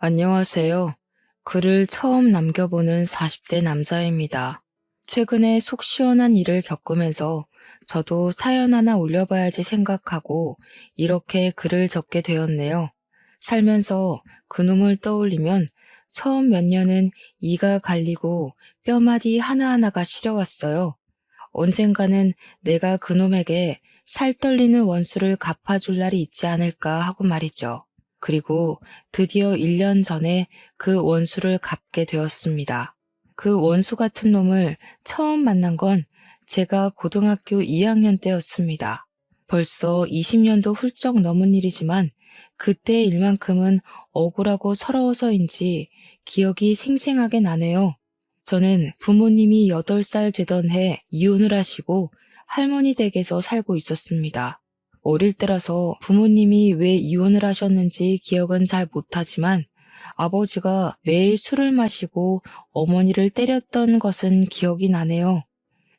안녕하세요. 글을 처음 남겨보는 40대 남자입니다. 최근에 속 시원한 일을 겪으면서 저도 사연 하나 올려봐야지 생각하고 이렇게 글을 적게 되었네요. 살면서 그놈을 떠올리면 처음 몇 년은 이가 갈리고 뼈마디 하나하나가 시려왔어요. 언젠가는 내가 그놈에게 살떨리는 원수를 갚아줄 날이 있지 않을까 하고 말이죠. 그리고 드디어 1년 전에 그 원수를 갚게 되었습니다. 그 원수 같은 놈을 처음 만난 건 제가 고등학교 2학년 때였습니다. 벌써 20년도 훌쩍 넘은 일이지만 그때 일만큼은 억울하고 서러워서인지 기억이 생생하게 나네요. 저는 부모님이 8살 되던 해 이혼을 하시고 할머니 댁에서 살고 있었습니다. 어릴 때라서 부모님이 왜 이혼을 하셨는지 기억은 잘 못하지만 아버지가 매일 술을 마시고 어머니를 때렸던 것은 기억이 나네요.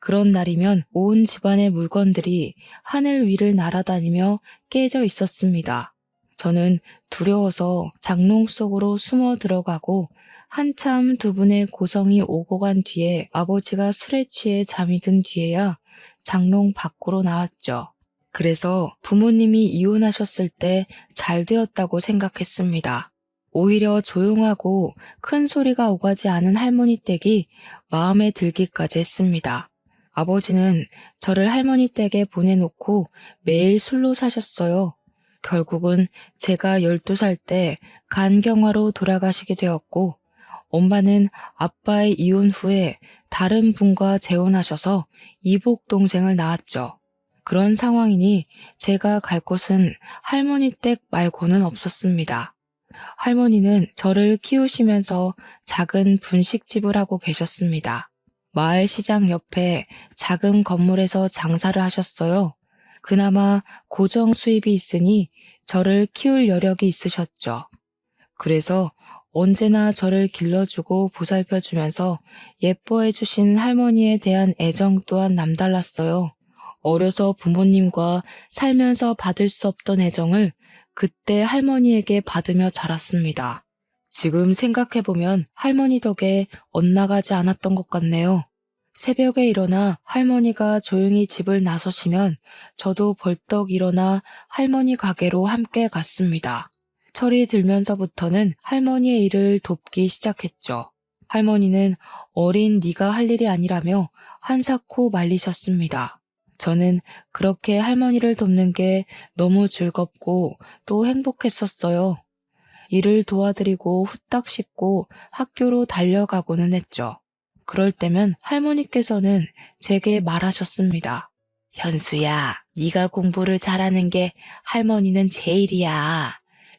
그런 날이면 온 집안의 물건들이 하늘 위를 날아다니며 깨져 있었습니다. 저는 두려워서 장롱 속으로 숨어 들어가고 한참 두 분의 고성이 오고 간 뒤에 아버지가 술에 취해 잠이 든 뒤에야 장롱 밖으로 나왔죠. 그래서 부모님이 이혼하셨을 때 잘 되었다고 생각했습니다. 오히려 조용하고 큰 소리가 오가지 않은 할머니 댁이 마음에 들기까지 했습니다. 아버지는 저를 할머니 댁에 보내놓고 매일 술로 사셨어요. 결국은 제가 12살 때 간경화로 돌아가시게 되었고, 엄마는 아빠의 이혼 후에 다른 분과 재혼하셔서 이복 동생을 낳았죠. 그런 상황이니 제가 갈 곳은 할머니 댁 말고는 없었습니다. 할머니는 저를 키우시면서 작은 분식집을 하고 계셨습니다. 마을 시장 옆에 작은 건물에서 장사를 하셨어요. 그나마 고정 수입이 있으니 저를 키울 여력이 있으셨죠. 그래서 언제나 저를 길러주고 보살펴주면서 예뻐해 주신 할머니에 대한 애정 또한 남달랐어요. 어려서 부모님과 살면서 받을 수 없던 애정을 그때 할머니에게 받으며 자랐습니다. 지금 생각해보면 할머니 덕에 엇나가지 않았던 것 같네요. 새벽에 일어나 할머니가 조용히 집을 나서시면 저도 벌떡 일어나 할머니 가게로 함께 갔습니다. 철이 들면서부터는 할머니의 일을 돕기 시작했죠. 할머니는 어린 네가 할 일이 아니라며 한사코 말리셨습니다. 저는 그렇게 할머니를 돕는 게 너무 즐겁고 또 행복했었어요. 일을 도와드리고 후딱 씻고 학교로 달려가고는 했죠. 그럴 때면 할머니께서는 제게 말하셨습니다. 현수야, 네가 공부를 잘하는 게 할머니는 제일이야.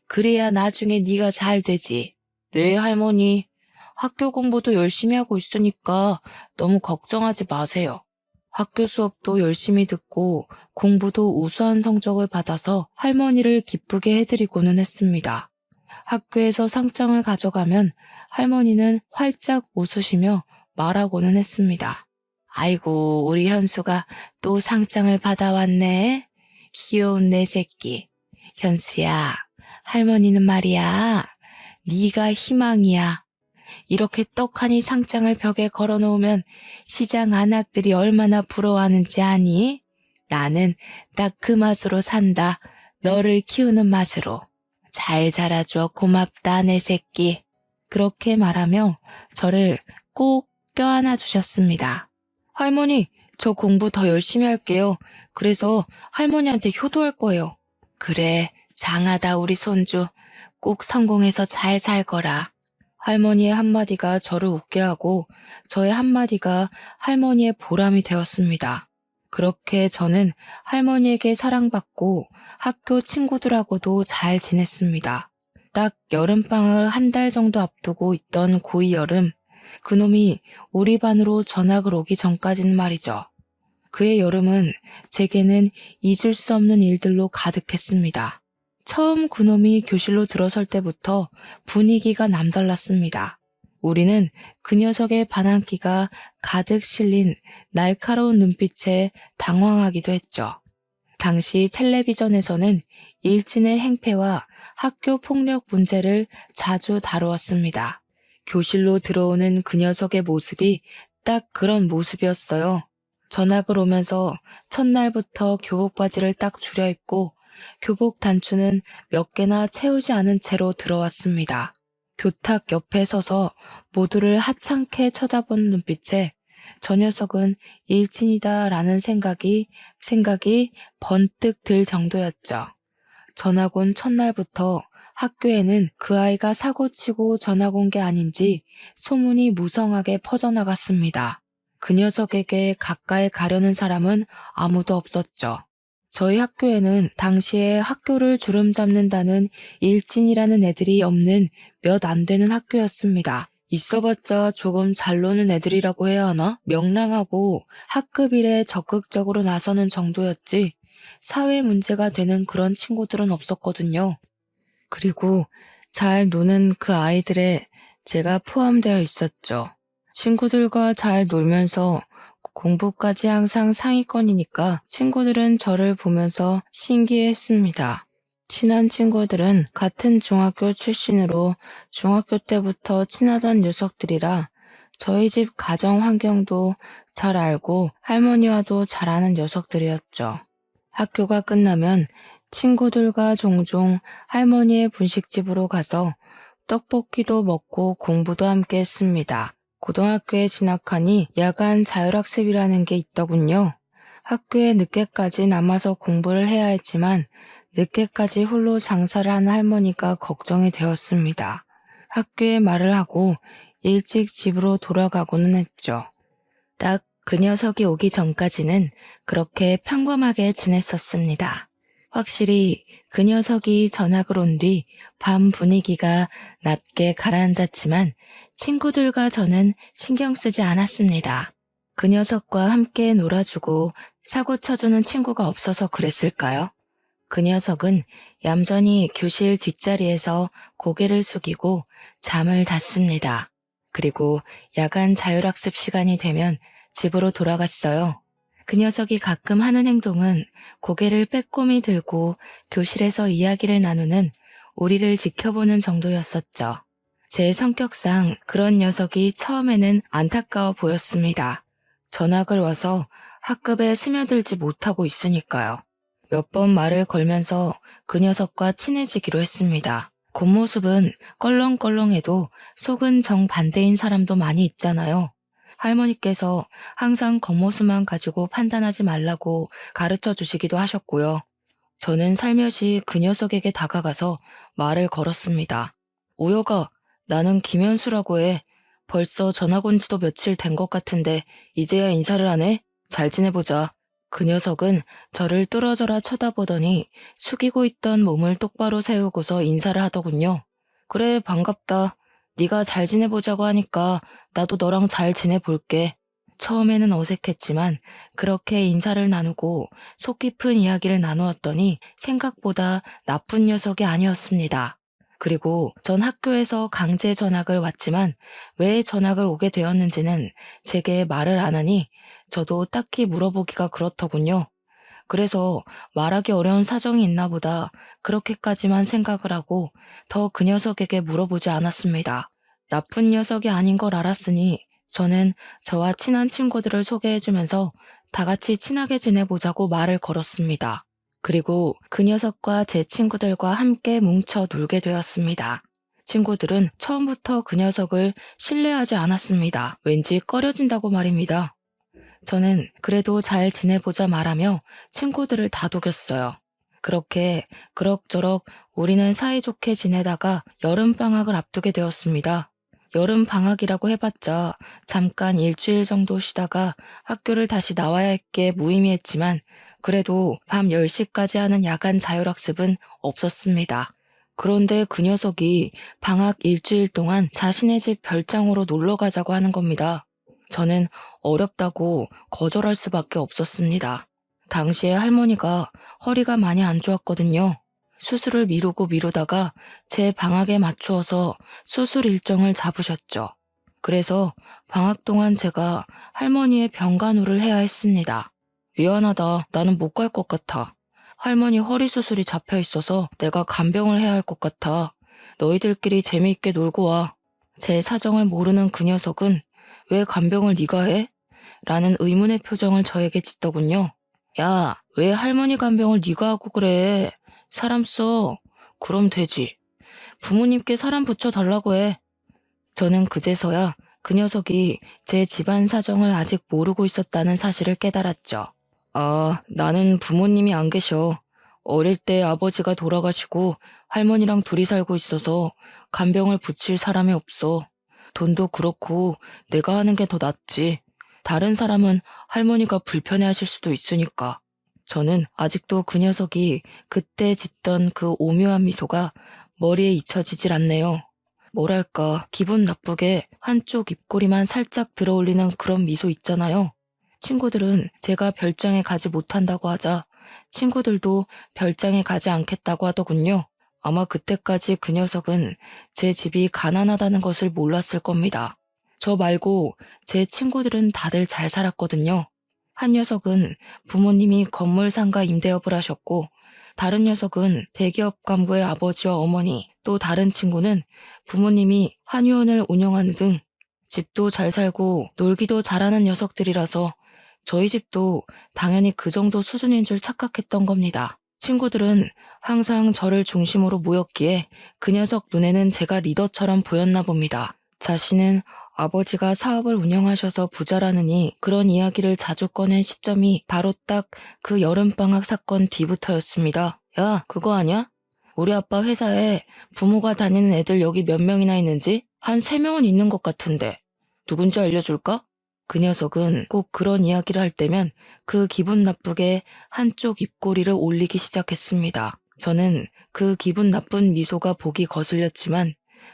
그래야 나중에 네가 잘 되지. 네, 할머니. 학교 공부도 열심히 하고 있으니까 너무 걱정하지 마세요. 학교 수업도 열심히 듣고 공부도 우수한 성적을 받아서 할머니를 기쁘게 해드리고는 했습니다. 학교에서 상장을 가져가면 할머니는 활짝 웃으시며 말하고는 했습니다. 아이고, 우리 현수가 또 상장을 받아왔네. 귀여운 내 새끼. 현수야, 할머니는 말이야. 네가 희망이야. 이렇게 떡하니 상장을 벽에 걸어놓으면 시장 안악들이 얼마나 부러워하는지 아니? 나는 딱 그 맛으로 산다. 너를 키우는 맛으로. 잘 자라줘. 고맙다, 내 새끼. 그렇게 말하며 저를 꼭 껴안아 주셨습니다. 할머니, 저 공부 더 열심히 할게요. 그래서 할머니한테 효도할 거예요. 그래, 장하다 우리 손주. 꼭 성공해서 잘 살 거라. 할머니의 한마디가 저를 웃게 하고 저의 한마디가 할머니의 보람이 되었습니다. 그렇게 저는 할머니에게 사랑받고 학교 친구들하고도 잘 지냈습니다. 딱 여름방학을 한 달 정도 앞두고 있던 고2 여름, 그놈이 우리 반으로 전학을 오기 전까지는 말이죠. 그의 여름은 제게는 잊을 수 없는 일들로 가득했습니다. 처음 그놈이 교실로 들어설 때부터 분위기가 남달랐습니다. 우리는 그 녀석의 반항기가 가득 실린 날카로운 눈빛에 당황하기도 했죠. 당시 텔레비전에서는 일진의 행패와 학교 폭력 문제를 자주 다루었습니다. 교실로 들어오는 그 녀석의 모습이 딱 그런 모습이었어요. 전학을 오면서 첫날부터 교복 바지를 딱 줄여 입고 교복 단추는 몇 개나 채우지 않은 채로 들어왔습니다. 교탁 옆에 서서 모두를 하찮게 쳐다본 눈빛에 저 녀석은 일진이다라는 생각이 번뜩 들 정도였죠. 전학 온 첫날부터 학교에는 그 아이가 사고치고 전학 온 게 아닌지 소문이 무성하게 퍼져나갔습니다. 그 녀석에게 가까이 가려는 사람은 아무도 없었죠. 저희 학교에는 당시에 학교를 주름잡는다는 일진이라는 애들이 없는 몇 안 되는 학교였습니다. 있어봤자 조금 잘 노는 애들이라고 해야 하나? 명랑하고 학급 일에 적극적으로 나서는 정도였지 사회 문제가 되는 그런 친구들은 없었거든요. 그리고 잘 노는 그 아이들에 제가 포함되어 있었죠. 친구들과 잘 놀면서 공부까지 항상 상위권이니까 친구들은 저를 보면서 신기해했습니다. 친한 친구들은 같은 중학교 출신으로 중학교 때부터 친하던 녀석들이라 저희 집 가정 환경도 잘 알고 할머니와도 잘 아는 녀석들이었죠. 학교가 끝나면 친구들과 종종 할머니의 분식집으로 가서 떡볶이도 먹고 공부도 함께 했습니다. 고등학교에 진학하니 야간 자율학습이라는 게 있더군요. 학교에 늦게까지 남아서 공부를 해야 했지만 늦게까지 홀로 장사를 하는 할머니가 걱정이 되었습니다. 학교에 말을 하고 일찍 집으로 돌아가고는 했죠. 딱 그 녀석이 오기 전까지는 그렇게 평범하게 지냈었습니다. 확실히 그 녀석이 전학을 온 뒤 밤 분위기가 낮게 가라앉았지만 친구들과 저는 신경 쓰지 않았습니다. 그 녀석과 함께 놀아주고 사고 쳐주는 친구가 없어서 그랬을까요? 그 녀석은 얌전히 교실 뒷자리에서 고개를 숙이고 잠을 잤습니다. 그리고 야간 자율학습 시간이 되면 집으로 돌아갔어요. 그 녀석이 가끔 하는 행동은 고개를 빼꼼히 들고 교실에서 이야기를 나누는 우리를 지켜보는 정도였었죠. 제 성격상 그런 녀석이 처음에는 안타까워 보였습니다. 전학을 와서 학급에 스며들지 못하고 있으니까요. 몇 번 말을 걸면서 그 녀석과 친해지기로 했습니다. 겉모습은 껄렁껄렁해도 속은 정반대인 사람도 많이 있잖아요. 할머니께서 항상 겉모습만 가지고 판단하지 말라고 가르쳐 주시기도 하셨고요. 저는 살며시 그 녀석에게 다가가서 말을 걸었습니다. 우여가, 나는 김현수라고 해. 벌써 전학 온 지도 며칠 된 것 같은데 이제야 인사를 하네? 잘 지내보자. 그 녀석은 저를 뚫어져라 쳐다보더니 숙이고 있던 몸을 똑바로 세우고서 인사를 하더군요. 그래, 반갑다. 네가 잘 지내보자고 하니까 나도 너랑 잘 지내볼게. 처음에는 어색했지만 그렇게 인사를 나누고 속 깊은 이야기를 나누었더니 생각보다 나쁜 녀석이 아니었습니다. 그리고 전 학교에서 강제 전학을 왔지만 왜 전학을 오게 되었는지는 제게 말을 안 하니 저도 딱히 물어보기가 그렇더군요. 그래서 말하기 어려운 사정이 있나 보다 그렇게까지만 생각을 하고 더 그 녀석에게 물어보지 않았습니다. 나쁜 녀석이 아닌 걸 알았으니 저는 저와 친한 친구들을 소개해주면서 다 같이 친하게 지내보자고 말을 걸었습니다. 그리고 그 녀석과 제 친구들과 함께 뭉쳐 놀게 되었습니다. 친구들은 처음부터 그 녀석을 신뢰하지 않았습니다. 왠지 꺼려진다고 말입니다. 저는 그래도 잘 지내보자 말하며 친구들을 다독였어요. 그렇게 그럭저럭 우리는 사이좋게 지내다가 여름방학을 앞두게 되었습니다. 여름방학이라고 해봤자 잠깐 일주일 정도 쉬다가 학교를 다시 나와야 할 게 무의미했지만 그래도 밤 10시까지 하는 야간 자율학습은 없었습니다. 그런데 그 녀석이 방학 일주일 동안 자신의 집 별장으로 놀러 가자고 하는 겁니다. 저는 어렵다고 거절할 수밖에 없었습니다. 당시에 할머니가 허리가 많이 안 좋았거든요. 수술을 미루고 미루다가 제 방학에 맞추어서 수술 일정을 잡으셨죠. 그래서 방학 동안 제가 할머니의 병간호를 해야 했습니다. 미안하다. 나는 못 갈 것 같아. 할머니 허리 수술이 잡혀 있어서 내가 간병을 해야 할 것 같아. 너희들끼리 재미있게 놀고 와. 제 사정을 모르는 그 녀석은 왜 간병을 네가 해? 라는 의문의 표정을 저에게 짓더군요. 야, 왜 할머니 간병을 네가 하고 그래? 사람 써. 그럼 되지. 부모님께 사람 붙여달라고 해. 저는 그제서야 그 녀석이 제 집안 사정을 아직 모르고 있었다는 사실을 깨달았죠. 아, 나는 부모님이 안 계셔. 어릴 때 아버지가 돌아가시고 할머니랑 둘이 살고 있어서 간병을 붙일 사람이 없어. 돈도 그렇고 내가 하는 게 더 낫지. 다른 사람은 할머니가 불편해하실 수도 있으니까. 저는 아직도 그 녀석이 그때 짓던 그 오묘한 미소가 머리에 잊혀지질 않네요. 뭐랄까, 기분 나쁘게 한쪽 입꼬리만 살짝 들어올리는 그런 미소 있잖아요. 친구들은 제가 별장에 가지 못한다고 하자 친구들도 별장에 가지 않겠다고 하더군요. 아마 그때까지 그 녀석은 제 집이 가난하다는 것을 몰랐을 겁니다. 저 말고 제 친구들은 다들 잘 살았거든요. 한 녀석은 부모님이 건물 상가 임대업을 하셨고, 다른 녀석은 대기업 간부의 아버지와 어머니, 또 다른 친구는 부모님이 한의원을 운영하는 등 집도 잘 살고 놀기도 잘하는 녀석들이라서 저희 집도 당연히 그 정도 수준인 줄 착각했던 겁니다. 친구들은 항상 저를 중심으로 모였기에 그 녀석 눈에는 제가 리더처럼 보였나 봅니다. 자신은 아버지가 사업을 운영하셔서 부자라느니 그런 이야기를 자주 꺼낸 시점이 바로 딱 그 여름방학 사건 뒤부터였습니다. 야, 그거 아냐? 우리 아빠 회사에 부모가 다니는 애들 여기 몇 명이나 있는지 한 3명은 있는 것 같은데 누군지 알려줄까? 그 녀석은 꼭 그런 이야기를 할 때면 그 기분 나쁘게 한쪽 입꼬리를 올리기 시작했습니다. 저는 그 기분 나쁜 미소가 보기 거슬렸지만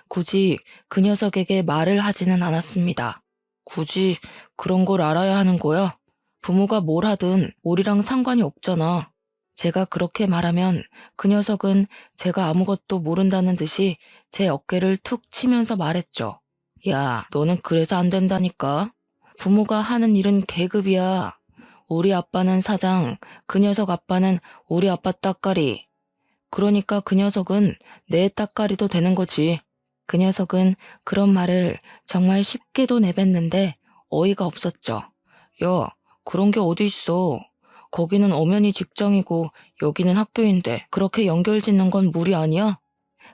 굳이 그 녀석에게 말을 하지는 않았습니다. 굳이 그런 걸 알아야 하는 거야? 부모가 뭘 하든 우리랑 상관이 없잖아. 제가 그렇게 말하면 그 녀석은 제가 아무것도 모른다는 듯이 제 어깨를 툭 치면서 말했죠. 야, 너는 그래서 안 된다니까. 부모가 하는 일은 계급이야. 우리 아빠는 사장, 그 녀석 아빠는 우리 아빠 따까리. 그러니까 그 녀석은 내 따까리도 되는 거지. 그 녀석은 그런 말을 정말 쉽게도 내뱉는데 어이가 없었죠. 야, 그런 게 어디 있어. 거기는 엄연히 직장이고 여기는 학교인데 그렇게 연결짓는 건 무리 아니야?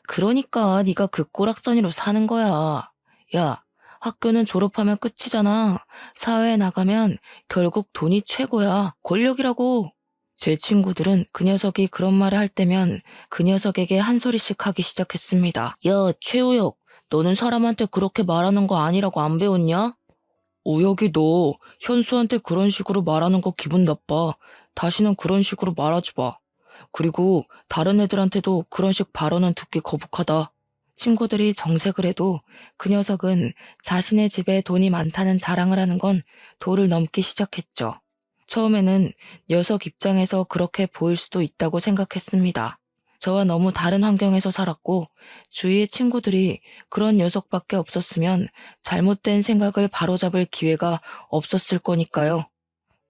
그러니까 네가 그 꼬락서니로 사는 거야. 야, 학교는 졸업하면 끝이잖아. 사회에 나가면 결국 돈이 최고야. 권력이라고. 제 친구들은 그 녀석이 그런 말을 할 때면 그 녀석에게 한 소리씩 하기 시작했습니다. 야, 최우혁, 너는 사람한테 그렇게 말하는 거 아니라고 안 배웠냐? 우혁이 너 현수한테 그런 식으로 말하는 거 기분 나빠. 다시는 그런 식으로 말하지 마. 그리고 다른 애들한테도 그런 식 발언은 듣기 거북하다. 친구들이 정색을 해도 그 녀석은 자신의 집에 돈이 많다는 자랑을 하는 건 도를 넘기 시작했죠. 처음에는 녀석 입장에서 그렇게 보일 수도 있다고 생각했습니다. 저와 너무 다른 환경에서 살았고 주위의 친구들이 그런 녀석밖에 없었으면 잘못된 생각을 바로잡을 기회가 없었을 거니까요.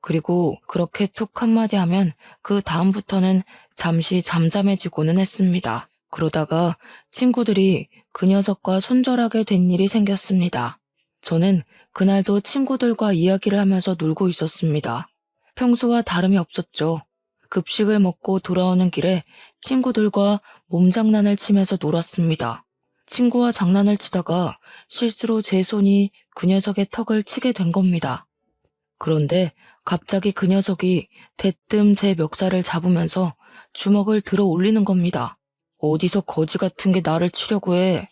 그리고 그렇게 툭 한마디 하면 그 다음부터는 잠시 잠잠해지고는 했습니다. 그러다가 친구들이 그 녀석과 손절하게 된 일이 생겼습니다. 저는 그날도 친구들과 이야기를 하면서 놀고 있었습니다. 평소와 다름이 없었죠. 급식을 먹고 돌아오는 길에 친구들과 몸장난을 치면서 놀았습니다. 친구와 장난을 치다가 실수로 제 손이 그 녀석의 턱을 치게 된 겁니다. 그런데 갑자기 그 녀석이 대뜸 제 멱살을 잡으면서 주먹을 들어 올리는 겁니다. 어디서 거지 같은 게 나를 치려고 해.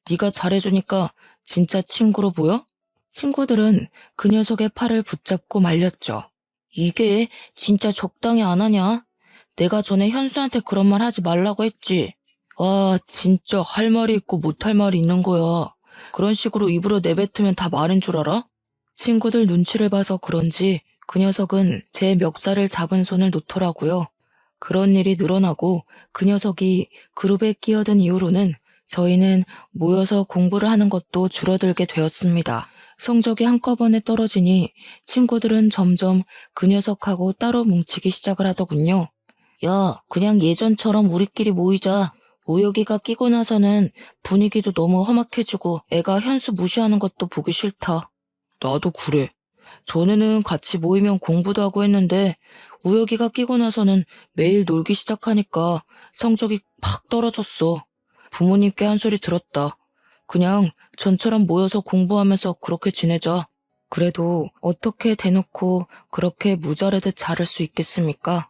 네가 잘해주니까 진짜 친구로 보여? 친구들은 그 녀석의 팔을 붙잡고 말렸죠. 이게 진짜 적당히 안 하냐? 내가 전에 현수한테 그런 말 하지 말라고 했지. 와, 진짜 할 말이 있고 못할 말이 있는 거야. 그런 식으로 입으로 내뱉으면 다 말인 줄 알아? 친구들 눈치를 봐서 그런지 그 녀석은 제 멱살을 잡은 손을 놓더라고요. 그런 일이 늘어나고 그 녀석이 그룹에 끼어든 이후로는 저희는 모여서 공부를 하는 것도 줄어들게 되었습니다. 성적이 한꺼번에 떨어지니 친구들은 점점 그 녀석하고 따로 뭉치기 시작을 하더군요. 야, 그냥 예전처럼 우리끼리 모이자. 우혁이가 끼고 나서는 분위기도 너무 험악해지고 애가 현수 무시하는 것도 보기 싫다. 나도 그래. 전에는 같이 모이면 공부도 하고 했는데 우혁이가 끼고 나서는 매일 놀기 시작하니까 성적이 팍 떨어졌어. 부모님께 한 소리 들었다. 그냥 전처럼 모여서 공부하면서 그렇게 지내자. 그래도 어떻게 대놓고 그렇게 무자르듯 자를 수 있겠습니까?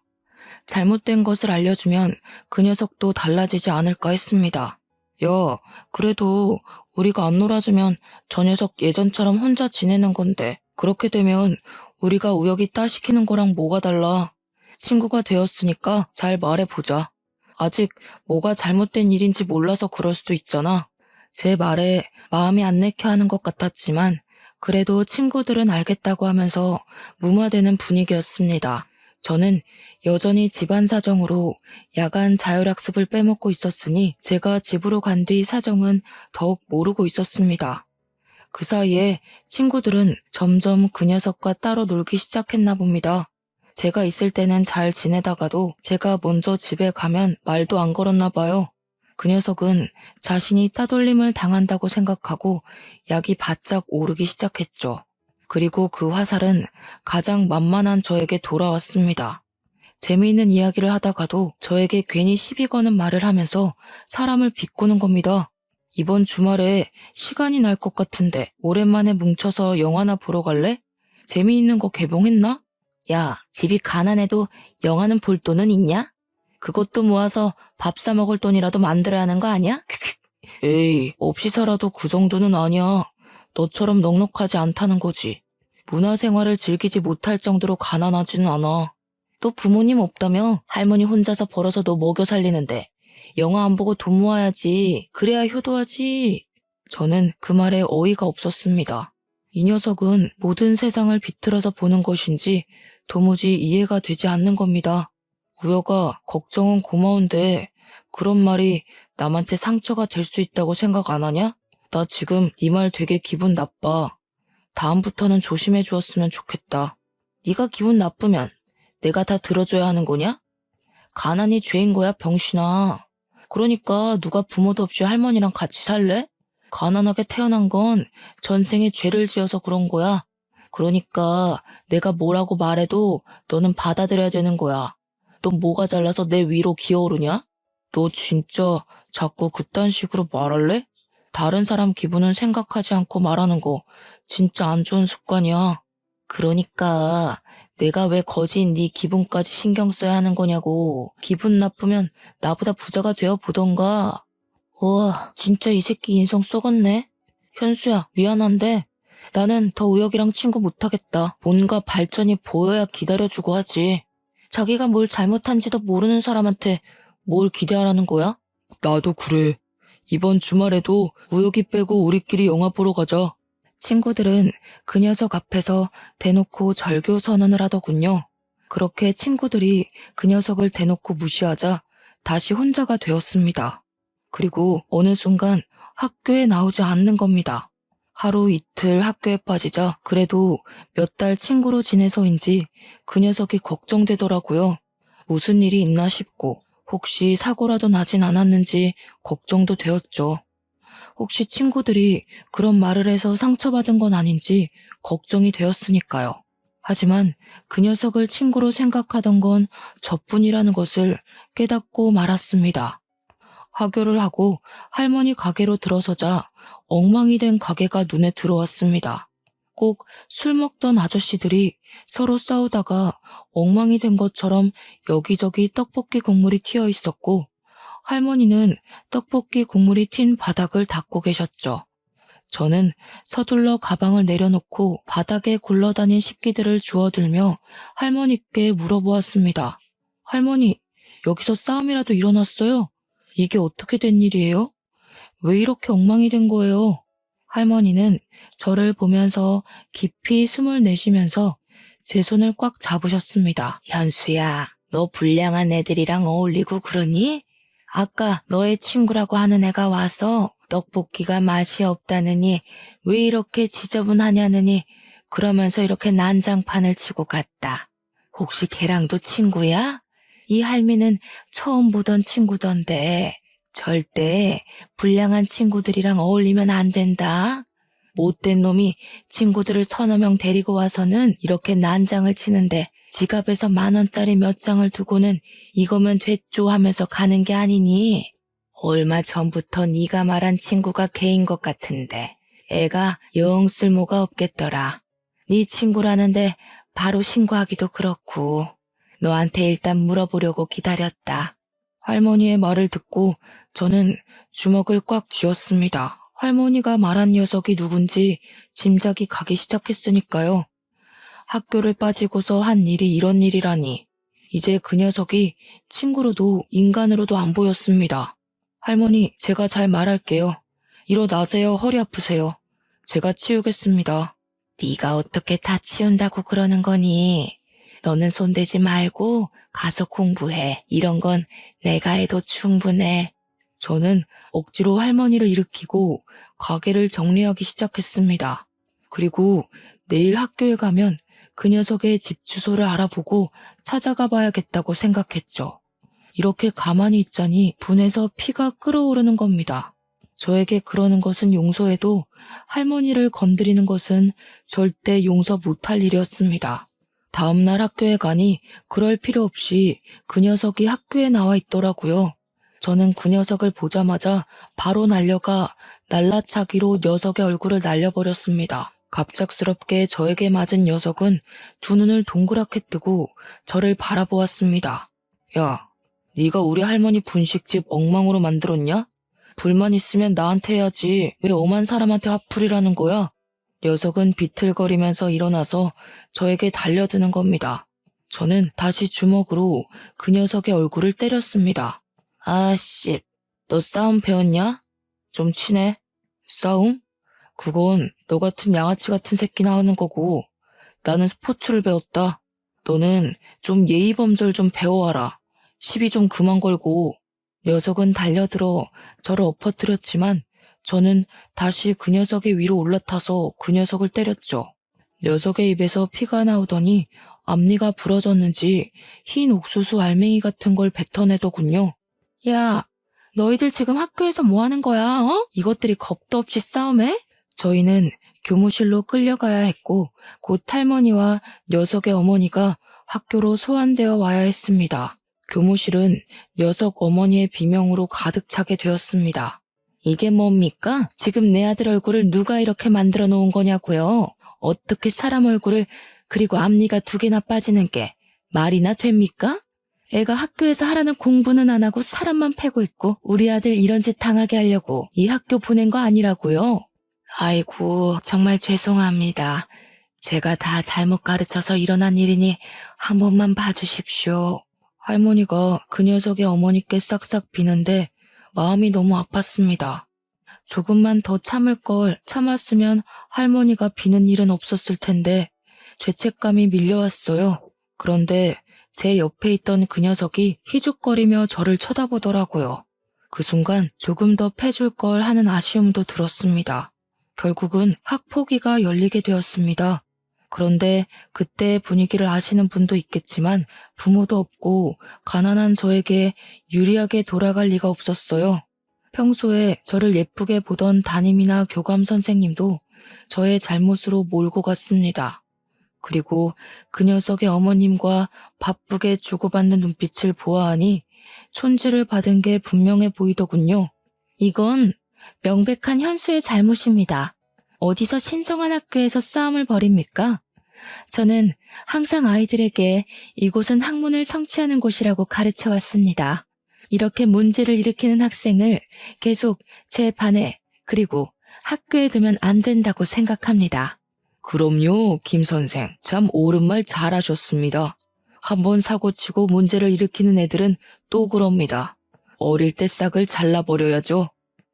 잘못된 것을 알려주면 그 녀석도 달라지지 않을까 했습니다. 야, 그래도 우리가 안 놀아주면 저 녀석 예전처럼 혼자 지내는 건데 그렇게 되면 우리가 우혁이 따시키는 거랑 뭐가 달라? 친구가 되었으니까 잘 말해보자. 아직 뭐가 잘못된 일인지 몰라서 그럴 수도 있잖아. 제 말에 마음이 안 내켜 하는 것 같았지만 그래도 친구들은 알겠다고 하면서 무마되는 분위기였습니다. 저는 여전히 집안 사정으로 야간 자율학습을 빼먹고 있었으니 제가 집으로 간 뒤 사정은 더욱 모르고 있었습니다. 그 사이에 친구들은 점점 그 녀석과 따로 놀기 시작했나 봅니다. 제가 있을 때는 잘 지내다가도 제가 먼저 집에 가면 말도 안 걸었나 봐요. 그 녀석은 자신이 따돌림을 당한다고 생각하고 약이 바짝 오르기 시작했죠. 그리고 그 화살은 가장 만만한 저에게 돌아왔습니다. 재미있는 이야기를 하다가도 저에게 괜히 시비 거는 말을 하면서 사람을 비꼬는 겁니다. 이번 주말에 시간이 날 것 같은데 오랜만에 뭉쳐서 영화나 보러 갈래? 재미있는 거 개봉했나? 야, 집이 가난해도 영화는 볼 돈은 있냐? 그것도 모아서 밥 사 먹을 돈이라도 만들어야 하는 거 아니야? 에이, 없이 살아도 그 정도는 아니야. 너처럼 넉넉하지 않다는 거지. 문화생활을 즐기지 못할 정도로 가난하지는 않아. 또 부모님 없다며 할머니 혼자서 벌어서 너 먹여 살리는데 영화 안 보고 돈 모아야지. 그래야 효도하지. 저는 그 말에 어이가 없었습니다. 이 녀석은 모든 세상을 비틀어서 보는 것인지 도무지 이해가 되지 않는 겁니다. 우여가 걱정은 고마운데 그런 말이 남한테 상처가 될 수 있다고 생각 안 하냐? 나 지금 네 말 되게 기분 나빠. 다음부터는 조심해 주었으면 좋겠다. 네가 기분 나쁘면 내가 다 들어줘야 하는 거냐? 가난이 죄인 거야, 병신아. 그러니까 누가 부모도 없이 할머니랑 같이 살래? 가난하게 태어난 건 전생에 죄를 지어서 그런 거야. 그러니까 내가 뭐라고 말해도 너는 받아들여야 되는 거야. 너 뭐가 잘나서 내 위로 기어오르냐? 너 진짜 자꾸 그딴 식으로 말할래? 다른 사람 기분은 생각하지 않고 말하는 거 진짜 안 좋은 습관이야. 그러니까 내가 왜 거지인 네 기분까지 신경 써야 하는 거냐고. 기분 나쁘면 나보다 부자가 되어 보던가. 우와, 진짜 이 새끼 인성 썩었네. 현수야, 미안한데 나는 더 우혁이랑 친구 못하겠다. 뭔가 발전이 보여야 기다려주고 하지. 자기가 뭘 잘못한지도 모르는 사람한테 뭘 기대하라는 거야? 나도 그래. 이번 주말에도 우혁이 빼고 우리끼리 영화 보러 가자. 친구들은 그 녀석 앞에서 대놓고 절교 선언을 하더군요. 그렇게 친구들이 그 녀석을 대놓고 무시하자 다시 혼자가 되었습니다. 그리고 어느 순간 학교에 나오지 않는 겁니다. 하루 이틀 학교에 빠지자 그래도 몇 달 친구로 지내서인지 그 녀석이 걱정되더라고요. 무슨 일이 있나 싶고 혹시 사고라도 나진 않았는지 걱정도 되었죠. 혹시 친구들이 그런 말을 해서 상처받은 건 아닌지 걱정이 되었으니까요. 하지만 그 녀석을 친구로 생각하던 건 저뿐이라는 것을 깨닫고 말았습니다. 하교를 하고 할머니 가게로 들어서자 엉망이 된 가게가 눈에 들어왔습니다. 꼭 술 먹던 아저씨들이 서로 싸우다가 엉망이 된 것처럼 여기저기 떡볶이 국물이 튀어 있었고 할머니는 떡볶이 국물이 튄 바닥을 닦고 계셨죠. 저는 서둘러 가방을 내려놓고 바닥에 굴러다닌 식기들을 주워들며 할머니께 물어보았습니다. 할머니, 여기서 싸움이라도 일어났어요? 이게 어떻게 된 일이에요? 왜 이렇게 엉망이 된 거예요? 할머니는 저를 보면서 깊이 숨을 내쉬면서 제 손을 꽉 잡으셨습니다. 현수야, 너 불량한 애들이랑 어울리고 그러니? 아까 너의 친구라고 하는 애가 와서 떡볶이가 맛이 없다느니 왜 이렇게 지저분하냐느니 그러면서 이렇게 난장판을 치고 갔다. 혹시 걔랑도 친구야? 이 할미는 처음 보던 친구던데 절대 불량한 친구들이랑 어울리면 안 된다. 못된 놈이 친구들을 서너 명 데리고 와서는 이렇게 난장을 치는데 지갑에서 10,000원짜리 몇 장을 두고는 이거면 됐죠 하면서 가는 게 아니니? 얼마 전부터 네가 말한 친구가 걔인 것 같은데 애가 영 쓸모가 없겠더라. 네 친구라는데 바로 신고하기도 그렇고 너한테 일단 물어보려고 기다렸다. 할머니의 말을 듣고 저는 주먹을 꽉 쥐었습니다. 할머니가 말한 녀석이 누군지 짐작이 가기 시작했으니까요. 학교를 빠지고서 한 일이 이런 일이라니. 이제 그 녀석이 친구로도 인간으로도 안 보였습니다. 할머니, 제가 잘 말할게요. 일어나세요. 허리 아프세요. 제가 치우겠습니다. 네가 어떻게 다 치운다고 그러는 거니? 너는 손대지 말고 가서 공부해. 이런 건 내가 해도 충분해. 저는 억지로 할머니를 일으키고 가게를 정리하기 시작했습니다. 그리고 내일 학교에 가면 그 녀석의 집 주소를 알아보고 찾아가 봐야겠다고 생각했죠. 이렇게 가만히 있자니 분해서 피가 끓어오르는 겁니다. 저에게 그러는 것은 용서해도 할머니를 건드리는 것은 절대 용서 못할 일이었습니다. 다음날 학교에 가니 그럴 필요 없이 그 녀석이 학교에 나와 있더라고요. 저는 그 녀석을 보자마자 바로 날려가 날라차기로 녀석의 얼굴을 날려버렸습니다. 갑작스럽게 저에게 맞은 녀석은 두 눈을 동그랗게 뜨고 저를 바라보았습니다. 야, 네가 우리 할머니 분식집 엉망으로 만들었냐? 불만 있으면 나한테 해야지 왜 엄한 사람한테 화풀이라는 거야? 녀석은 비틀거리면서 일어나서 저에게 달려드는 겁니다. 저는 다시 주먹으로 그 녀석의 얼굴을 때렸습니다. 아씨, 너 싸움 배웠냐? 좀 치네. 싸움? 그건 너 같은 양아치 같은 새끼나 하는 거고 나는 스포츠를 배웠다. 너는 좀 예의범절 좀 배워와라. 시비 좀 그만 걸고. 녀석은 달려들어 저를 엎어뜨렸지만 저는 다시 그 녀석의 위로 올라타서 그 녀석을 때렸죠. 녀석의 입에서 피가 나오더니 앞니가 부러졌는지 흰 옥수수 알맹이 같은 걸 뱉어내더군요. 야, 너희들 지금 학교에서 뭐 하는 거야, 어? 이것들이 겁도 없이 싸움해? 저희는 교무실로 끌려가야 했고 곧 할머니와 녀석의 어머니가 학교로 소환되어 와야 했습니다. 교무실은 녀석 어머니의 비명으로 가득 차게 되었습니다. 이게 뭡니까? 지금 내 아들 얼굴을 누가 이렇게 만들어 놓은 거냐고요? 어떻게 사람 얼굴을 그리고 앞니가 2개나 빠지는 게 말이나 됩니까? 애가 학교에서 하라는 공부는 안 하고 사람만 패고 있고 우리 아들 이런 짓 당하게 하려고 이 학교 보낸 거 아니라고요? 아이고, 정말 죄송합니다. 제가 다 잘못 가르쳐서 일어난 일이니 한 번만 봐주십시오. 할머니가 그 녀석의 어머니께 싹싹 비는데 마음이 너무 아팠습니다. 조금만 더 참을 걸 참았으면 할머니가 비는 일은 없었을 텐데 죄책감이 밀려왔어요. 그런데 제 옆에 있던 그 녀석이 희죽거리며 저를 쳐다보더라고요. 그 순간 조금 더 패줄 걸 하는 아쉬움도 들었습니다. 결국은 학폭위가 열리게 되었습니다. 그런데 그때의 분위기를 아시는 분도 있겠지만 부모도 없고 가난한 저에게 유리하게 돌아갈 리가 없었어요. 평소에 저를 예쁘게 보던 담임이나 교감 선생님도 저의 잘못으로 몰고 갔습니다. 그리고 그 녀석의 어머님과 바쁘게 주고받는 눈빛을 보아하니 촌지를 받은 게 분명해 보이더군요. 이건 명백한 현수의 잘못입니다. 어디서 신성한 학교에서 싸움을 벌입니까? 저는 항상 아이들에게 이곳은 학문을 성취하는 곳이라고 가르쳐 왔습니다. 이렇게 문제를 일으키는 학생을 계속 제 반에 그리고 학교에 두면 안 된다고 생각합니다. 그럼요, 김 선생. 참 옳은 말 잘하셨습니다. 한번 사고치고 문제를 일으키는 애들은 또 그럽니다. 어릴 때 싹을 잘라버려야죠.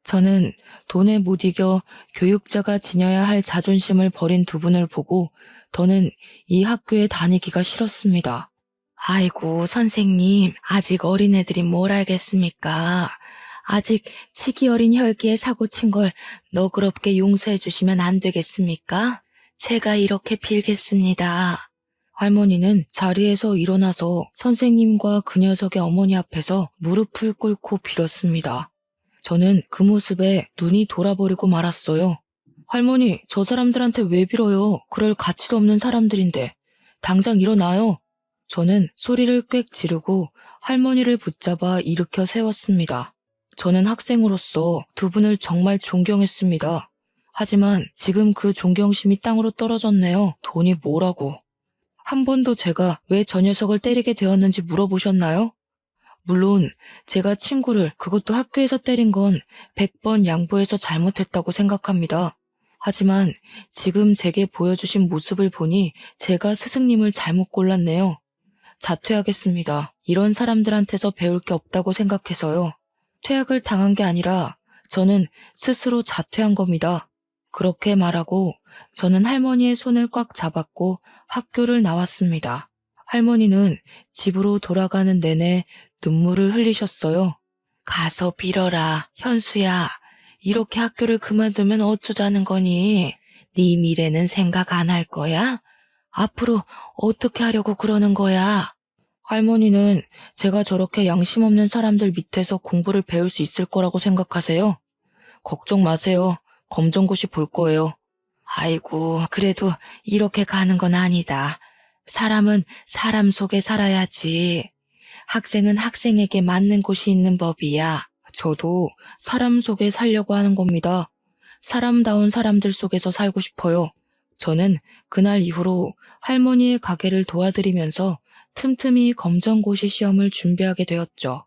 저는 돈에 못 이겨 교육자가 지녀야 할 자존심을 버린 두 분을 보고 더는 이 학교에 다니기가 싫었습니다. 아이고, 선생님, 아직 어린애들이 뭘 알겠습니까? 아직 치기 어린 혈기에 사고친 걸 너그럽게 용서해 주시면 안 되겠습니까? 제가 이렇게 빌겠습니다. 할머니는 자리에서 일어나서 선생님과 그 녀석의 어머니 앞에서 무릎을 꿇고 빌었습니다. 저는 그 모습에 눈이 돌아버리고 말았어요. 할머니, 저 사람들한테 왜 빌어요? 그럴 가치도 없는 사람들인데. 당장 일어나요. 저는 소리를 꽥 지르고 할머니를 붙잡아 일으켜 세웠습니다. 저는 학생으로서 두 분을 정말 존경했습니다. 하지만 지금 그 존경심이 땅으로 떨어졌네요. 돈이 뭐라고. 한 번도 제가 왜 저 녀석을 때리게 되었는지 물어보셨나요? 물론 제가 친구를 그것도 학교에서 때린 건 100번 양보해서 잘못했다고 생각합니다. 하지만 지금 제게 보여주신 모습을 보니 제가 스승님을 잘못 골랐네요. 자퇴하겠습니다. 이런 사람들한테서 배울 게 없다고 생각해서요. 퇴학을 당한 게 아니라 저는 스스로 자퇴한 겁니다. 그렇게 말하고 저는 할머니의 손을 꽉 잡았고 학교를 나왔습니다. 할머니는 집으로 돌아가는 내내 눈물을 흘리셨어요. 가서 빌어라, 현수야. 이렇게 학교를 그만두면 어쩌자는 거니? 네 미래는 생각 안 할 거야? 앞으로 어떻게 하려고 그러는 거야? 할머니는 제가 저렇게 양심 없는 사람들 밑에서 공부를 배울 수 있을 거라고 생각하세요? 걱정 마세요. 검정고시 볼 거예요. 아이고, 그래도 이렇게 가는 건 아니다. 사람은 사람 속에 살아야지. 학생은 학생에게 맞는 곳이 있는 법이야. 저도 사람 속에 살려고 하는 겁니다. 사람다운 사람들 속에서 살고 싶어요. 저는 그날 이후로 할머니의 가게를 도와드리면서 틈틈이 검정고시 시험을 준비하게 되었죠.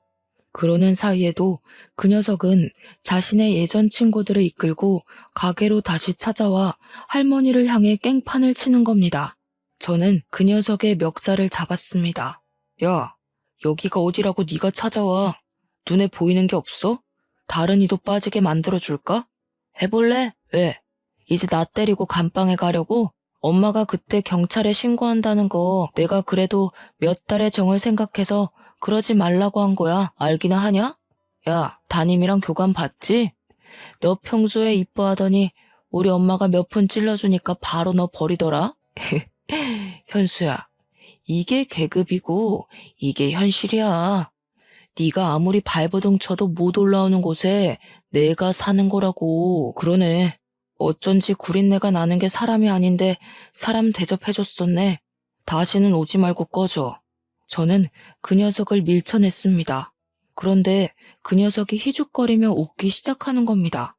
그러는 사이에도 그 녀석은 자신의 예전 친구들을 이끌고 가게로 다시 찾아와 할머니를 향해 깽판을 치는 겁니다. 저는 그 녀석의 멱살을 잡았습니다. 야, 여기가 어디라고 네가 찾아와. 눈에 보이는 게 없어? 다른 이도 빠지게 만들어줄까? 해볼래? 왜? 이제 나 때리고 감방에 가려고? 엄마가 그때 경찰에 신고한다는 거 내가 그래도 몇 달의 정을 생각해서 그러지 말라고 한 거야. 알기나 하냐? 야, 담임이랑 교감 봤지? 너 평소에 이뻐하더니 우리 엄마가 몇 푼 찔러주니까 바로 너 버리더라? 현수야, 이게 계급이고 이게 현실이야. 네가 아무리 발버둥 쳐도 못 올라오는 곳에 내가 사는 거라고. 그러네. 어쩐지 구린내가 나는 게 사람이 아닌데 사람 대접해줬었네. 다시는 오지 말고 꺼져. 저는 그 녀석을 밀쳐냈습니다. 그런데 그 녀석이 희죽거리며 웃기 시작하는 겁니다.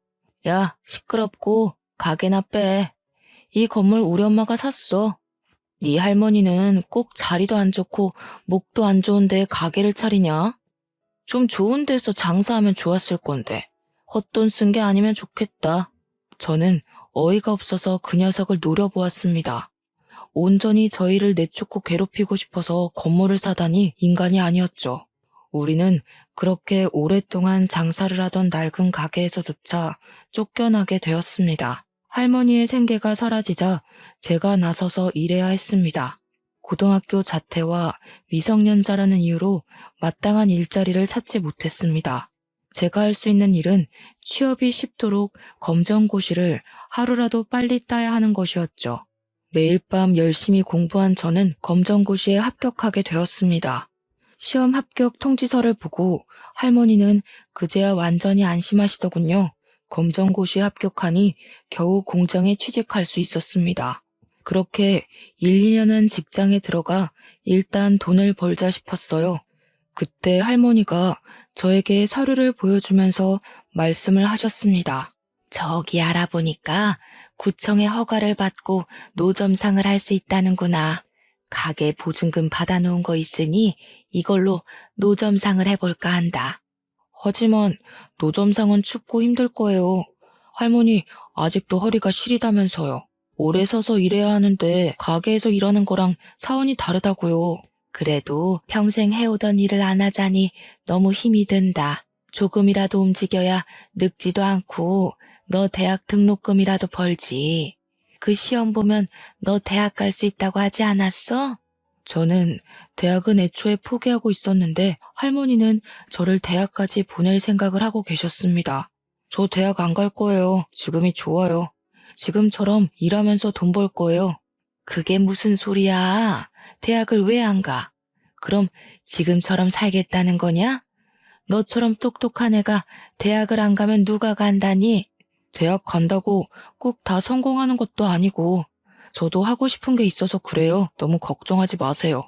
야, 시끄럽고 가게나 빼. 이 건물 우리 엄마가 샀어. 네 할머니는 꼭 자리도 안 좋고 목도 안 좋은데 가게를 차리냐? 좀 좋은 데서 장사하면 좋았을 건데 헛돈 쓴 게 아니면 좋겠다. 저는 어이가 없어서 그 녀석을 노려보았습니다. 온전히 저희를 내쫓고 괴롭히고 싶어서 건물을 사다니 인간이 아니었죠. 우리는 그렇게 오랫동안 장사를 하던 낡은 가게에서조차 쫓겨나게 되었습니다. 할머니의 생계가 사라지자 제가 나서서 일해야 했습니다. 고등학교 자퇴와 미성년자라는 이유로 마땅한 일자리를 찾지 못했습니다. 제가 할 수 있는 일은 취업이 쉽도록 검정고시를 하루라도 빨리 따야 하는 것이었죠. 매일 밤 열심히 공부한 저는 검정고시에 합격하게 되었습니다. 시험 합격 통지서를 보고 할머니는 그제야 완전히 안심하시더군요. 검정고시에 합격하니 겨우 공장에 취직할 수 있었습니다. 그렇게 1, 2년은 직장에 들어가 일단 돈을 벌자 싶었어요. 그때 할머니가 저에게 서류를 보여주면서 말씀을 하셨습니다. 저기 알아보니까 구청의 허가를 받고 노점상을 할 수 있다는구나. 가게 보증금 받아놓은 거 있으니 이걸로 노점상을 해볼까 한다. 하지만 노점상은 춥고 힘들 거예요. 할머니 아직도 허리가 시리다면서요. 오래 서서 일해야 하는데 가게에서 일하는 거랑 차원이 다르다고요. 그래도 평생 해오던 일을 안 하자니 너무 힘이 든다. 조금이라도 움직여야 늙지도 않고 너 대학 등록금이라도 벌지. 그 시험 보면 너 대학 갈 수 있다고 하지 않았어? 저는 대학은 애초에 포기하고 있었는데 할머니는 저를 대학까지 보낼 생각을 하고 계셨습니다. 저 대학 안 갈 거예요. 지금이 좋아요. 지금처럼 일하면서 돈 벌 거예요. 그게 무슨 소리야? 대학을 왜 안 가? 그럼 지금처럼 살겠다는 거냐? 너처럼 똑똑한 애가 대학을 안 가면 누가 간다니? 대학 간다고 꼭 다 성공하는 것도 아니고, 저도 하고 싶은 게 있어서 그래요. 너무 걱정하지 마세요.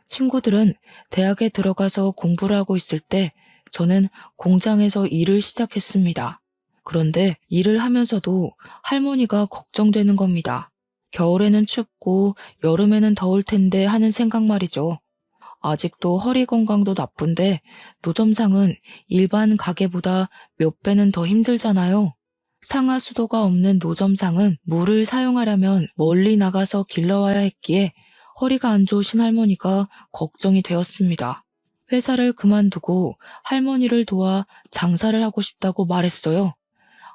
친구들은 대학에 들어가서 공부를 하고 있을 때 저는 공장에서 일을 시작했습니다. 그런데 일을 하면서도 할머니가 걱정되는 겁니다. 겨울에는 춥고 여름에는 더울 텐데 하는 생각 말이죠. 아직도 허리 건강도 나쁜데 노점상은 일반 가게보다 몇 배는 더 힘들잖아요. 상하수도가 없는 노점상은 물을 사용하려면 멀리 나가서 길러와야 했기에 허리가 안 좋으신 할머니가 걱정이 되었습니다. 회사를 그만두고 할머니를 도와 장사를 하고 싶다고 말했어요.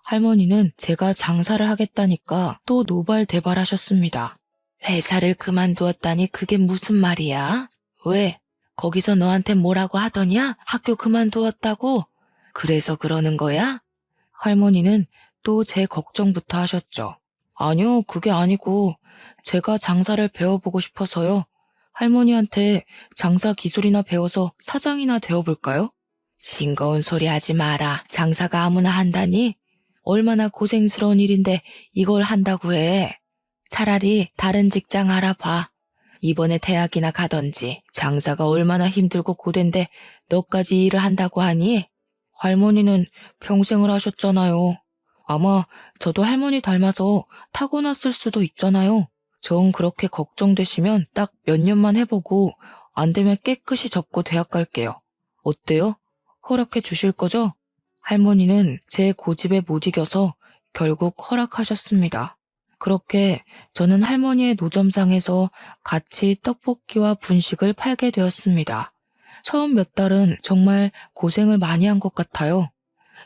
할머니는 제가 장사를 하겠다니까 또 노발대발하셨습니다. 회사를 그만두었다니 그게 무슨 말이야? 왜? 거기서 너한테 뭐라고 하더냐? 학교 그만두었다고? 그래서 그러는 거야? 할머니는 또 제 걱정부터 하셨죠. 아니요, 그게 아니고 제가 장사를 배워보고 싶어서요. 할머니한테 장사 기술이나 배워서 사장이나 되어볼까요? 싱거운 소리 하지 마라. 장사가 아무나 한다니? 얼마나 고생스러운 일인데 이걸 한다고 해. 차라리 다른 직장 알아봐. 이번에 대학이나 가던지. 장사가 얼마나 힘들고 고된데 너까지 일을 한다고 하니? 할머니는 평생을 하셨잖아요. 아마 저도 할머니 닮아서 타고났을 수도 있잖아요. 정 그렇게 걱정되시면 딱 몇 년만 해보고 안 되면 깨끗이 접고 대학 갈게요. 어때요? 허락해 주실 거죠? 할머니는 제 고집에 못 이겨서 결국 허락하셨습니다. 그렇게 저는 할머니의 노점상에서 같이 떡볶이와 분식을 팔게 되었습니다. 처음 몇 달은 정말 고생을 많이 한 것 같아요.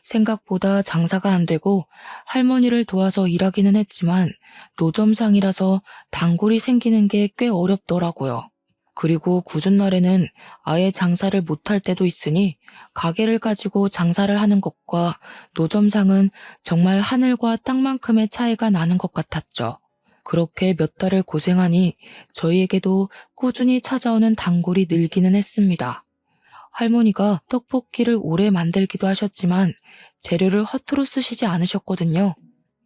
생각보다 장사가 안 되고 할머니를 도와서 일하기는 했지만 노점상이라서 단골이 생기는 게 꽤 어렵더라고요. 그리고 굳은 날에는 아예 장사를 못할 때도 있으니 가게를 가지고 장사를 하는 것과 노점상은 정말 하늘과 땅만큼의 차이가 나는 것 같았죠. 그렇게 몇 달을 고생하니 저희에게도 꾸준히 찾아오는 단골이 늘기는 했습니다. 할머니가 떡볶이를 오래 만들기도 하셨지만 재료를 허투루 쓰시지 않으셨거든요.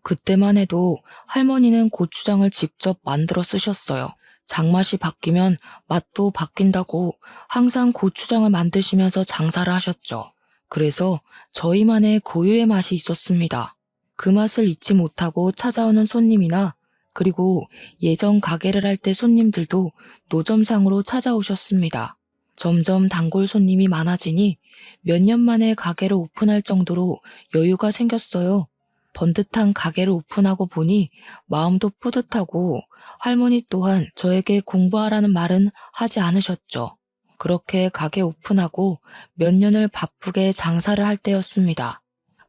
그때만 해도 할머니는 고추장을 직접 만들어 쓰셨어요. 장맛이 바뀌면 맛도 바뀐다고 항상 고추장을 만드시면서 장사를 하셨죠. 그래서 저희만의 고유의 맛이 있었습니다. 그 맛을 잊지 못하고 찾아오는 손님이나 그리고 예전 가게를 할 때 손님들도 노점상으로 찾아오셨습니다. 점점 단골 손님이 많아지니 몇 년 만에 가게를 오픈할 정도로 여유가 생겼어요. 번듯한 가게를 오픈하고 보니 마음도 뿌듯하고 할머니 또한 저에게 공부하라는 말은 하지 않으셨죠. 그렇게 가게 오픈하고 몇 년을 바쁘게 장사를 할 때였습니다.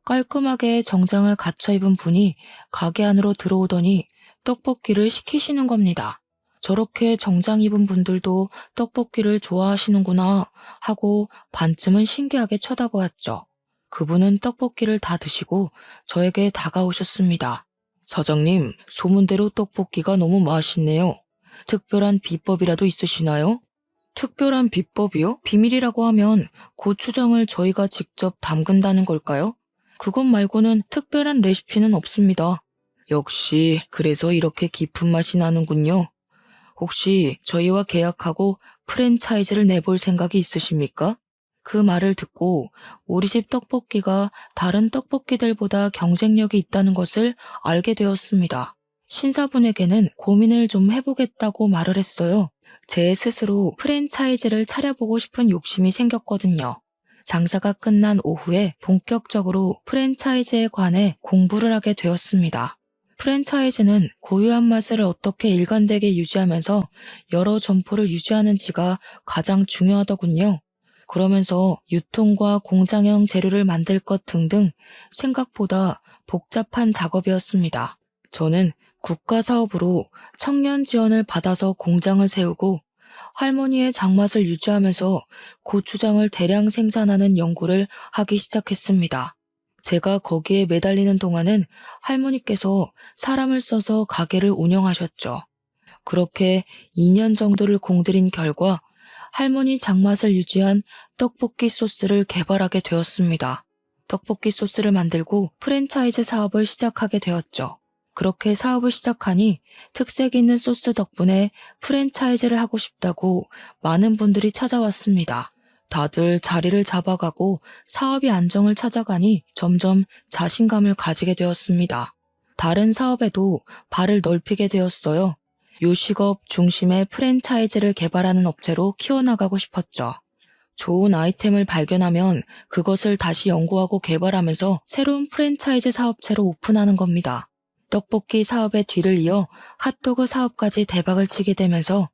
깔끔하게 정장을 갖춰 입은 분이 가게 안으로 들어오더니 떡볶이를 시키시는 겁니다. 저렇게 정장 입은 분들도 떡볶이를 좋아하시는구나 하고 반쯤은 신기하게 쳐다보았죠. 그분은 떡볶이를 다 드시고 저에게 다가오셨습니다. 사장님, 소문대로 떡볶이가 너무 맛있네요. 특별한 비법이라도 있으시나요? 특별한 비법이요? 비밀이라고 하면 고추장을 저희가 직접 담근다는 걸까요? 그것 말고는 특별한 레시피는 없습니다. 역시 그래서 이렇게 깊은 맛이 나는군요. 혹시 저희와 계약하고 프랜차이즈를 내볼 생각이 있으십니까? 그 말을 듣고 우리 집 떡볶이가 다른 떡볶이들보다 경쟁력이 있다는 것을 알게 되었습니다. 신사분에게는 고민을 좀 해보겠다고 말을 했어요. 제 스스로 프랜차이즈를 차려보고 싶은 욕심이 생겼거든요. 장사가 끝난 오후에 본격적으로 프랜차이즈에 관해 공부를 하게 되었습니다. 프랜차이즈는 고유한 맛을 어떻게 일관되게 유지하면서 여러 점포를 유지하는지가 가장 중요하더군요. 그러면서 유통과 공장형 재료를 만들 것 등등 생각보다 복잡한 작업이었습니다. 저는 국가 사업으로 청년 지원을 받아서 공장을 세우고 할머니의 장맛을 유지하면서 고추장을 대량 생산하는 연구를 하기 시작했습니다. 제가 거기에 매달리는 동안은 할머니께서 사람을 써서 가게를 운영하셨죠. 그렇게 2년 정도를 공들인 결과 할머니 장맛을 유지한 떡볶이 소스를 개발하게 되었습니다. 떡볶이 소스를 만들고 프랜차이즈 사업을 시작하게 되었죠. 그렇게 사업을 시작하니 특색 있는 소스 덕분에 프랜차이즈를 하고 싶다고 많은 분들이 찾아왔습니다. 다들 자리를 잡아가고 사업이 안정을 찾아가니 점점 자신감을 가지게 되었습니다. 다른 사업에도 발을 넓히게 되었어요. 요식업 중심의 프랜차이즈를 개발하는 업체로 키워나가고 싶었죠. 좋은 아이템을 발견하면 그것을 다시 연구하고 개발하면서 새로운 프랜차이즈 사업체로 오픈하는 겁니다. 떡볶이 사업의 뒤를 이어 핫도그 사업까지 대박을 치게 되면서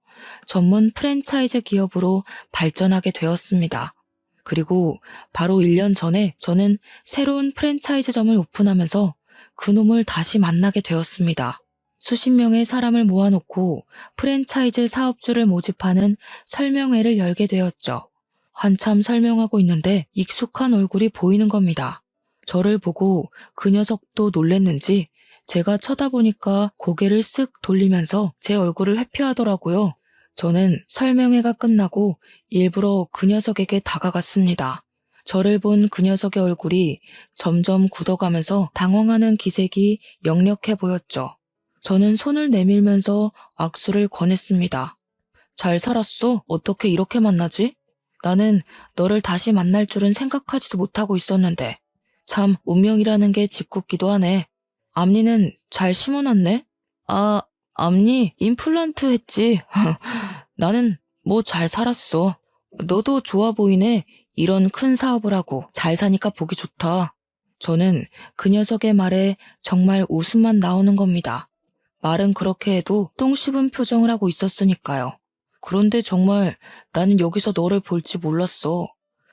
전문 프랜차이즈 기업으로 발전하게 되었습니다. 그리고 바로 1년 전에 저는 새로운 프랜차이즈점을 오픈하면서 그놈을 다시 만나게 되었습니다. 수십 명의 사람을 모아놓고 프랜차이즈 사업주를 모집하는 설명회를 열게 되었죠. 한참 설명하고 있는데 익숙한 얼굴이 보이는 겁니다. 저를 보고 그 녀석도 놀랬는지 제가 쳐다보니까 고개를 쓱 돌리면서 제 얼굴을 회피하더라고요. 저는 설명회가 끝나고 일부러 그 녀석에게 다가갔습니다. 저를 본 그 녀석의 얼굴이 점점 굳어가면서 당황하는 기색이 역력해 보였죠. 저는 손을 내밀면서 악수를 권했습니다. 잘 살았어? 어떻게 이렇게 만나지? 나는 너를 다시 만날 줄은 생각하지도 못하고 있었는데. 참 운명이라는 게 짓궂기도 하네. 앞니는 잘 심어놨네? 아, 앞니 임플란트 했지. 나는 뭐 잘 살았어. 너도 좋아 보이네. 이런 큰 사업을 하고 잘 사니까 보기 좋다. 저는 그 녀석의 말에 정말 웃음만 나오는 겁니다. 말은 그렇게 해도 똥 씹은 표정을 하고 있었으니까요. 그런데 정말 나는 여기서 너를 볼지 몰랐어.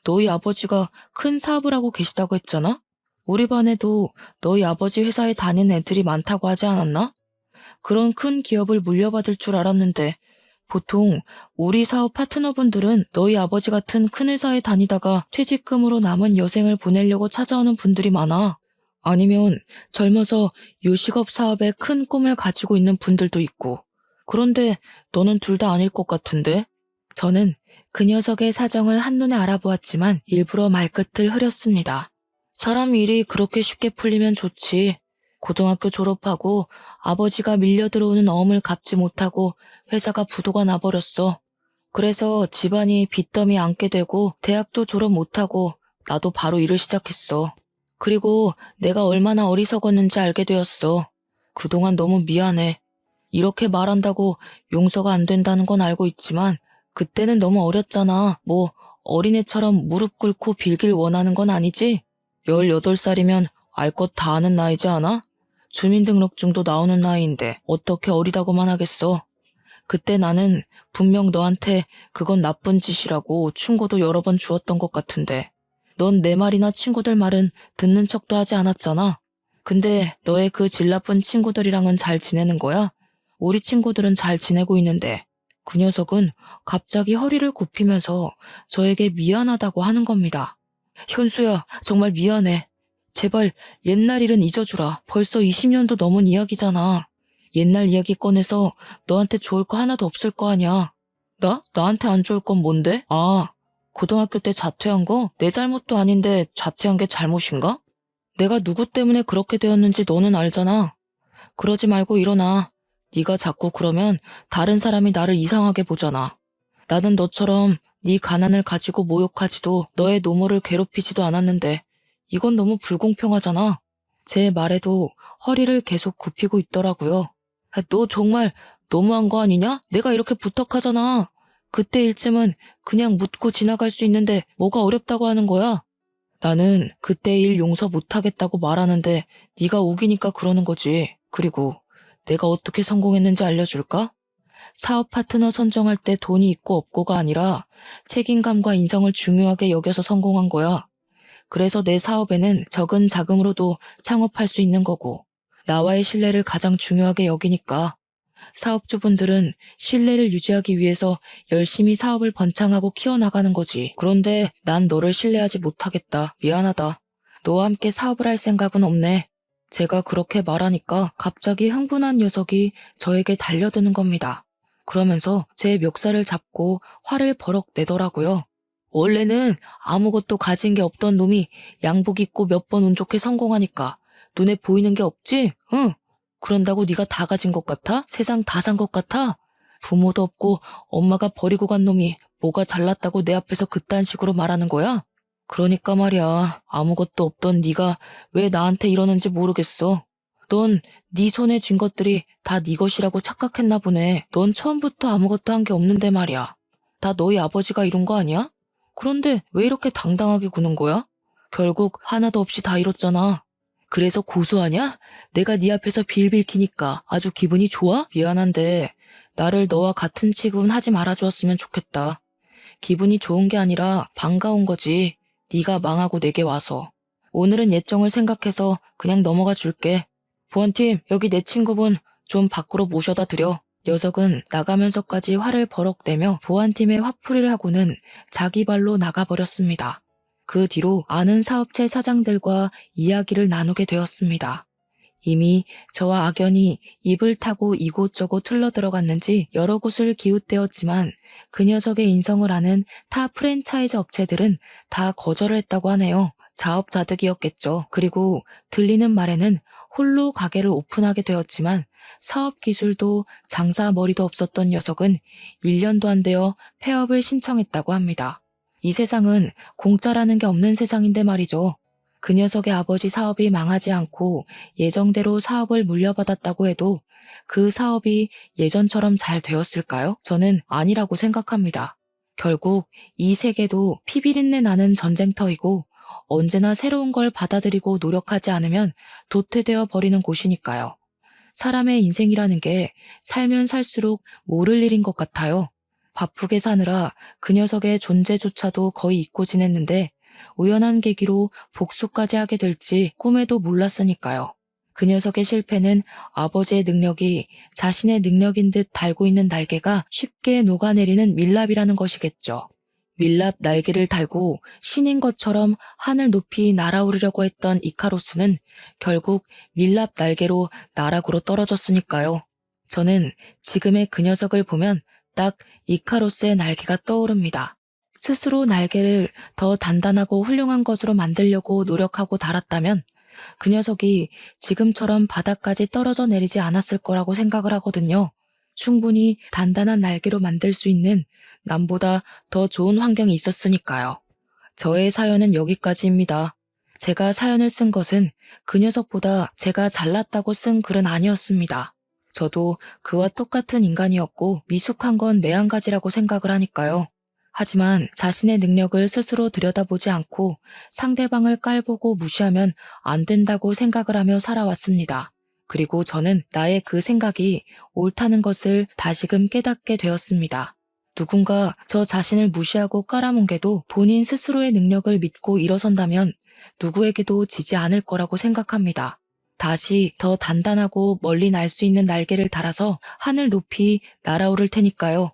너희 아버지가 큰 사업을 하고 계시다고 했잖아? 우리 반에도 너희 아버지 회사에 다니는 애들이 많다고 하지 않았나? 그런 큰 기업을 물려받을 줄 알았는데 보통 우리 사업 파트너분들은 너희 아버지 같은 큰 회사에 다니다가 퇴직금으로 남은 여생을 보내려고 찾아오는 분들이 많아. 아니면 젊어서 요식업 사업에 큰 꿈을 가지고 있는 분들도 있고. 그런데 너는 둘 다 아닐 것 같은데? 저는 그 녀석의 사정을 한눈에 알아보았지만 일부러 말끝을 흐렸습니다. 사람 일이 그렇게 쉽게 풀리면 좋지. 고등학교 졸업하고 아버지가 밀려 들어오는 어음을 갚지 못하고 회사가 부도가 나버렸어. 그래서 집안이 빚더미 안게 되고 대학도 졸업 못하고 나도 바로 일을 시작했어. 그리고 내가 얼마나 어리석었는지 알게 되었어. 그동안 너무 미안해. 이렇게 말한다고 용서가 안 된다는 건 알고 있지만 그때는 너무 어렸잖아. 뭐 어린애처럼 무릎 꿇고 빌길 원하는 건 아니지? 18살이면 알 것 다 아는 나이지 않아? 주민등록증도 나오는 나이인데 어떻게 어리다고만 하겠어. 그때 나는 분명 너한테 그건 나쁜 짓이라고 충고도 여러 번 주었던 것 같은데 넌 내 말이나 친구들 말은 듣는 척도 하지 않았잖아. 근데 너의 그 질 나쁜 친구들이랑은 잘 지내는 거야? 우리 친구들은 잘 지내고 있는데 그 녀석은 갑자기 허리를 굽히면서 저에게 미안하다고 하는 겁니다. 현수야, 정말 미안해. 제발 옛날 일은 잊어주라. 벌써 20년도 넘은 이야기잖아. 옛날 이야기 꺼내서 너한테 좋을 거 하나도 없을 거 아니야. 나? 나한테 안 좋을 건 뭔데? 아, 고등학교 때 자퇴한 거? 내 잘못도 아닌데 자퇴한 게 잘못인가? 내가 누구 때문에 그렇게 되었는지 너는 알잖아. 그러지 말고 일어나. 네가 자꾸 그러면 다른 사람이 나를 이상하게 보잖아. 나는 너처럼 네 가난을 가지고 모욕하지도 너의 노모를 괴롭히지도 않았는데 이건 너무 불공평하잖아. 제 말에도 허리를 계속 굽히고 있더라고요. 너 정말 너무한 거 아니냐? 내가 이렇게 부탁하잖아. 그때 일쯤은 그냥 묻고 지나갈 수 있는데 뭐가 어렵다고 하는 거야? 나는 그때 일 용서 못하겠다고 말하는데 네가 우기니까 그러는 거지. 그리고 내가 어떻게 성공했는지 알려줄까? 사업 파트너 선정할 때 돈이 있고 없고가 아니라 책임감과 인성을 중요하게 여겨서 성공한 거야. 그래서 내 사업에는 적은 자금으로도 창업할 수 있는 거고 나와의 신뢰를 가장 중요하게 여기니까 사업주분들은 신뢰를 유지하기 위해서 열심히 사업을 번창하고 키워나가는 거지. 그런데 난 너를 신뢰하지 못하겠다. 미안하다. 너와 함께 사업을 할 생각은 없네. 제가 그렇게 말하니까 갑자기 흥분한 녀석이 저에게 달려드는 겁니다. 그러면서 제 멱살을 잡고 화를 버럭 내더라고요. 원래는 아무것도 가진 게 없던 놈이 양복 입고 몇 번 운 좋게 성공하니까 눈에 보이는 게 없지? 응. 그런다고 네가 다 가진 것 같아? 세상 다 산 것 같아? 부모도 없고 엄마가 버리고 간 놈이 뭐가 잘났다고 내 앞에서 그딴 식으로 말하는 거야? 그러니까 말이야. 아무것도 없던 네가 왜 나한테 이러는지 모르겠어. 넌 네 손에 쥔 것들이 다 네 것이라고 착각했나 보네. 넌 처음부터 아무것도 한 게 없는데 말이야. 다 너희 아버지가 이룬 거 아니야? 그런데 왜 이렇게 당당하게 구는 거야? 결국 하나도 없이 다 이뤘잖아. 그래서 고소하냐? 내가 네 앞에서 빌빌 키니까 아주 기분이 좋아? 미안한데 나를 너와 같은 취급은 하지 말아주었으면 좋겠다. 기분이 좋은 게 아니라 반가운 거지. 네가 망하고 내게 와서. 오늘은 예정을 생각해서 그냥 넘어가 줄게. 보안팀, 여기 내 친구분 좀 밖으로 모셔다 드려. 녀석은 나가면서까지 화를 버럭 내며 보안팀의 화풀이를 하고는 자기 발로 나가버렸습니다. 그 뒤로 아는 사업체 사장들과 이야기를 나누게 되었습니다. 이미 저와 악연이 입을 타고 이곳저곳 흘러들어갔는지 여러 곳을 기웃대었지만 그 녀석의 인성을 아는 타 프랜차이즈 업체들은 다 거절을 했다고 하네요. 자업자득이었겠죠. 그리고 들리는 말에는 홀로 가게를 오픈하게 되었지만 사업 기술도 장사 머리도 없었던 녀석은 1년도 안 되어 폐업을 신청했다고 합니다. 이 세상은 공짜라는 게 없는 세상인데 말이죠. 그 녀석의 아버지 사업이 망하지 않고 예정대로 사업을 물려받았다고 해도 그 사업이 예전처럼 잘 되었을까요? 저는 아니라고 생각합니다. 결국 이 세계도 피비린내 나는 전쟁터이고 언제나 새로운 걸 받아들이고 노력하지 않으면 도태되어 버리는 곳이니까요. 사람의 인생이라는 게 살면 살수록 모를 일인 것 같아요. 바쁘게 사느라 그 녀석의 존재조차도 거의 잊고 지냈는데 우연한 계기로 복수까지 하게 될지 꿈에도 몰랐으니까요. 그 녀석의 실패는 아버지의 능력이 자신의 능력인 듯 달고 있는 날개가 쉽게 녹아내리는 밀랍이라는 것이겠죠. 밀랍 날개를 달고 신인 것처럼 하늘 높이 날아오르려고 했던 이카로스는 결국 밀랍 날개로 나락으로 떨어졌으니까요. 저는 지금의 그 녀석을 보면 딱 이카로스의 날개가 떠오릅니다. 스스로 날개를 더 단단하고 훌륭한 것으로 만들려고 노력하고 달았다면 그 녀석이 지금처럼 바닥까지 떨어져 내리지 않았을 거라고 생각을 하거든요. 충분히 단단한 날개로 만들 수 있는 남보다 더 좋은 환경이 있었으니까요. 저의 사연은 여기까지입니다. 제가 사연을 쓴 것은 그 녀석보다 제가 잘났다고 쓴 글은 아니었습니다. 저도 그와 똑같은 인간이었고 미숙한 건 매한가지라고 생각을 하니까요. 하지만 자신의 능력을 스스로 들여다보지 않고 상대방을 깔보고 무시하면 안 된다고 생각을 하며 살아왔습니다. 그리고 저는 나의 그 생각이 옳다는 것을 다시금 깨닫게 되었습니다. 누군가 저 자신을 무시하고 깔아뭉개도 본인 스스로의 능력을 믿고 일어선다면 누구에게도 지지 않을 거라고 생각합니다. 다시 더 단단하고 멀리 날 수 있는 날개를 달아서 하늘 높이 날아오를 테니까요.